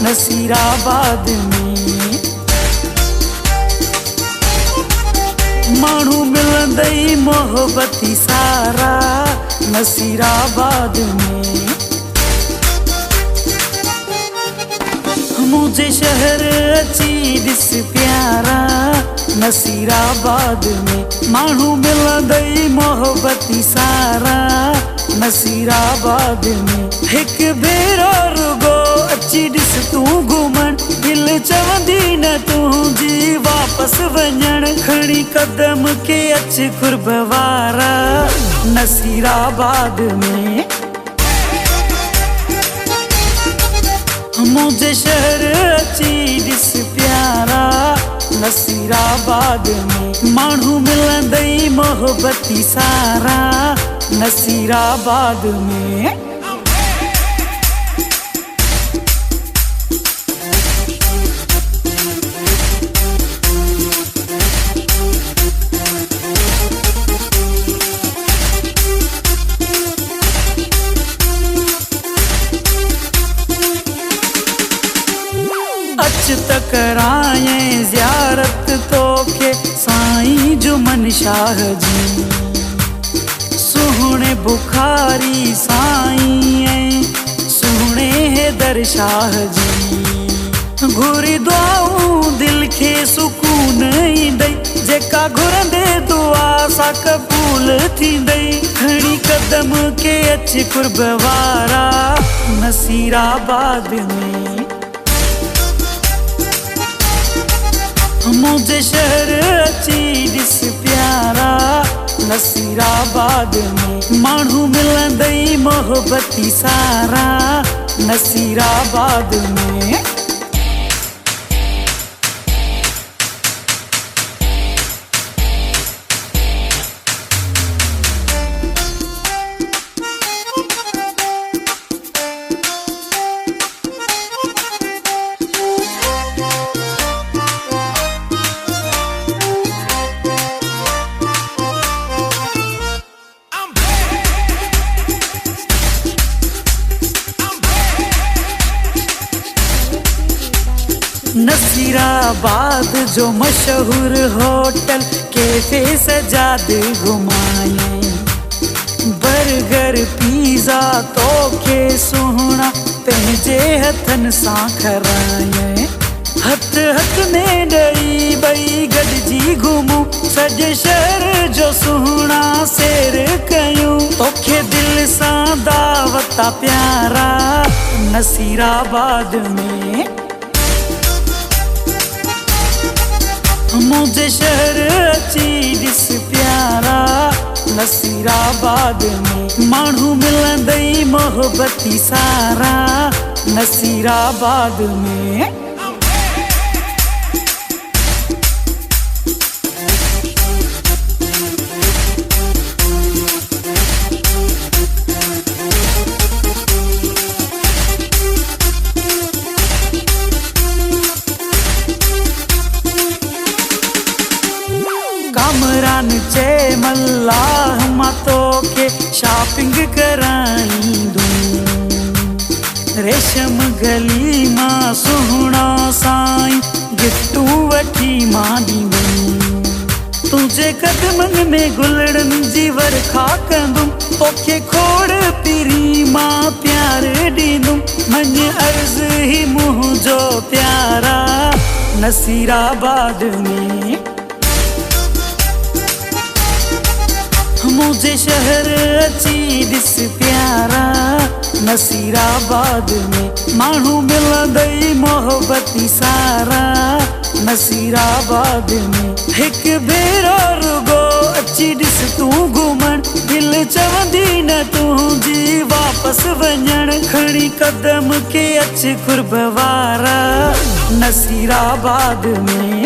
नसीराबाद में माण्हू मिलंदई मोहब्बती सारा नसीराबाद में। मुझे शहर अची ॾिस प्यारा नसीराबाद में माण्हू मिलंदई मोहब्बती सारा नसीराबाद में। हिक भेरो रुगो अची ॾिस तूं घुमण दिल चवंदी न तुंहिंजी वापस वञण खणी कदम के अच कुर्ब वारा नसीराबाद में। मुझे शहर अची ॾिस प्यारा नसीराबाद में माण्हू मिलंदई मोहब्बती सारा नसीराबाद में। अच त कराए ज़ियारत तोखे साईं जुमन शाह जी सुहिणे बुखारी साईं ऐं सुहिणे हैदर शाह जी। घुरी दुआऊं दिल खे सुकून ईंदई जेका घुरंदे दुआ सां क़बूल थींदई खणी कदम के अच कुर्ब वारा नसीराबाद में। मुझे शहर अची ॾिस प्यारा नसीराबाद में माण्हू मिलंदई मोहब्बती सारा नसीराबाद में। नसीराबाद जो मशहूर होटल कैफे सजाद घुमाए बर्गर पिज़्ज़ा तोखे सुहिणा पंहिंजे हथनि सां खाराए। हथ हथ में ॾेई ॿई गॾिजी घुमूं सॼे शहर जो सुहिणा सैर कयूं तोखे दिल सां दावत प्यारा नसीराबाद में। मुझे शहर अची ॾिस प्यारा नसीराबाद में माण्हू मिलंदई मोहब्बती सारा नसीराबाद में। कामरान चए मल्लाह मां तोखे शॉपिंग कराईंदुमि रेशम गली मां सुहिणा साईं गिफ्टूं वठी मां ॾींदुमि तुंहिंजे कदमनि में गुलड़नि जी वर्खा कंदुमि तोखे खोड़ पीरी मां प्यार ॾींदुमि मञ अर्ज़ ही मुंहिंजो प्यारा नसीराबाद में। मुझे शहर अची ॾिस प्यारा नसीराबाद में माण्हू मिलंदई मोहब्बती सारा नसीराबाद में। हिक भेरो रुगो अची ॾिस तूं घुमण दिल चवंदी न तुंहिंजी वापस वञण खणी कदम के अच कुर्ब वारा नसीराबाद में।